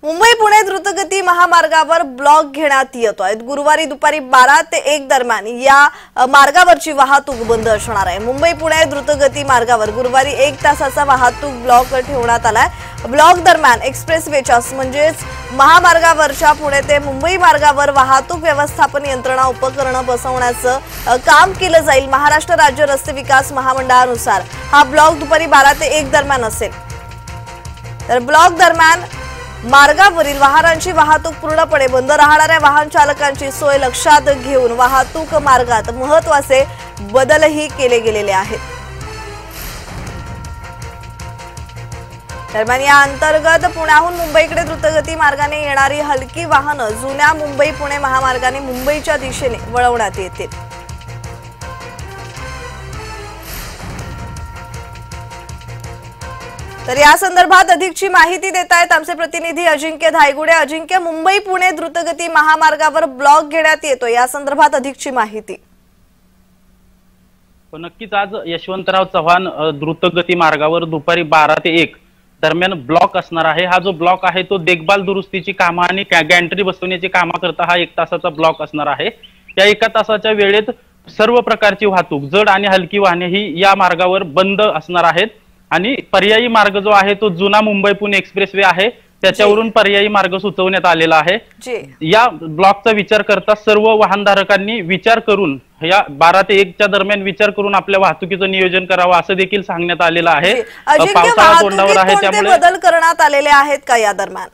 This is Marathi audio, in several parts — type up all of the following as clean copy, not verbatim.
मुंबई पुणे द्रुतगती महामार्गावर ब्लॉक घेण्यात येतोय। गुरुवारी दुपारी 12 ते 1 दरम्यान या मार्गावरची वाहतूक बंद असणार आहे। मुंबई पुणे द्रुतगती मार्गावर गुरुवारी 1 तासाचा वाहतूक ब्लॉक ठेवण्यात आलाय। ब्लॉक दरम्यान एक्सप्रेसवेच्या म्हणजेच महामार्गावरच्या पुणे ते मुंबई मार्गावर वाहतूक व्यवस्थापन यंत्रणा उपकरण बसवण्याचं काम केलं जाईल। महाराष्ट्र राज्य रस्ते विकास महामंडळानुसार हा ब्लॉक दुपारी 12 ते 1 दरम्यान असेल। तर ब्लॉक दरम्यान मार्गावरील वाहनांची वाहतूक पूर्णपणे बंद राहणाऱ्या वाहन चालकांची सोय लक्षात घेऊन वाहतूक मार्गात महत्त्वाचे बदलही केले गेलेले आहेत। दरम्यान या अंतर्गत पुण्याहून मुंबईकडे द्रुतगती मार्गाने येणारी हलकी वाहनं जुन्या मुंबई पुणे महामार्गाने मुंबईच्या दिशेने वळवण्यात येतील। तर या संदर्भात अधिकची माहिती देत आहेत आमचे प्रतिनिधी अजिंक्य धायगुडे। अजिंक्य, मुंबई पुणे द्रुतगती महामार्गावर ब्लॉक घेण्यात येतो, या संदर्भात अधिकची माहिती। नक्कीच आज यशवंतराव चव्हाण द्रुतगती मार्गावर दुपारी 12 ते 1 दरम्यान ब्लॉक असणार आहे। हा जो ब्लॉक आहे तो देखभाल दुरुस्तीची कामं आणि गॅन्ट्री बसवण्याची कामं करता हा 1 तासाचा ब्लॉक असणार आहे। त्या 1 तासाच्या वेळेत सर्व प्रकारची वाहतूक जड आणि हलकी वाहने ही या मार्गावर बंद असणार आहेत आणि पर्यायी मार्ग जो आहे तो जुना मुंबई पुणे एक्सप्रेसवे आहे त्याच्यावरून पर्यायी मार्ग सुचवण्यात आलेला आहे। या ब्लॉकचा विचार करता सर्व वाहनधारकांनी विचार करून या 12 ते 1 च्या दरम्यान विचार करून आपल्या वाहतुकीचं नियोजन करावं असं देखील सांगण्यात आलेलं आहे। पावसाळा तोंडावर आहे त्यामुळे बदल करण्यात आलेले आहेत का या दरम्यान?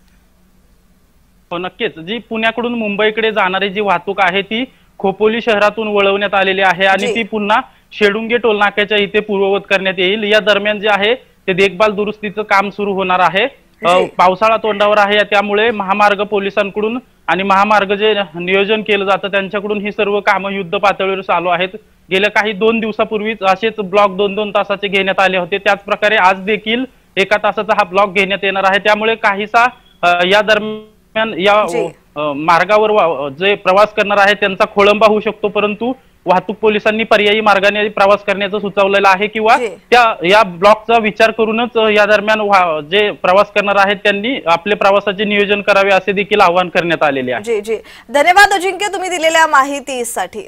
हो, नक्कीच। जी पुण्याकडून मुंबईकडे जाणारी जी वाहतूक आहे ती खोपोली शहरातून वळवण्यात आलेली आहे आणि ती पुन्हा शेडुंगे टोलनाक्याच्या इथे पूर्ववत करण्यात येईल। या दरम्यान जे आहे ते देखभाल दुरुस्तीचं काम सुरू होणार आहे। पावसाळा तोंडावर आहे त्यामुळे महामार्ग पोलिसांकडून आणि महामार्ग जे नियोजन केलं जातं त्यांच्याकडून ही सर्व कामं युद्ध पातळीवर चालू आहेत। गेल्या काही 2 दिवसापूर्वीच असेच ब्लॉक 2-2 तासाचे घेण्यात आले होते। त्याच प्रकारे आज देखील 1 तासाचा हा ब्लॉक घेण्यात येणार आहे। त्यामुळे काहीसा या दरम्यान या मार्गावर जे प्रवास करणार आहे त्यांचा खोळंबा होऊ शकतो, परंतु वाहतूक पोलिसांनी पर्यायी मार्गाने प्रवास करण्याचं सुचवलेलं आहे किंवा या ब्लॉकचा विचार करूनच या दरम्यान जे प्रवास करणार आहेत त्यांनी आपले प्रवासाचे नियोजन करावे असे देखील आवाहन करण्यात आलेले आहे। धन्यवाद अजिंक्य, तुम्ही दिलेल्या माहितीसाठी।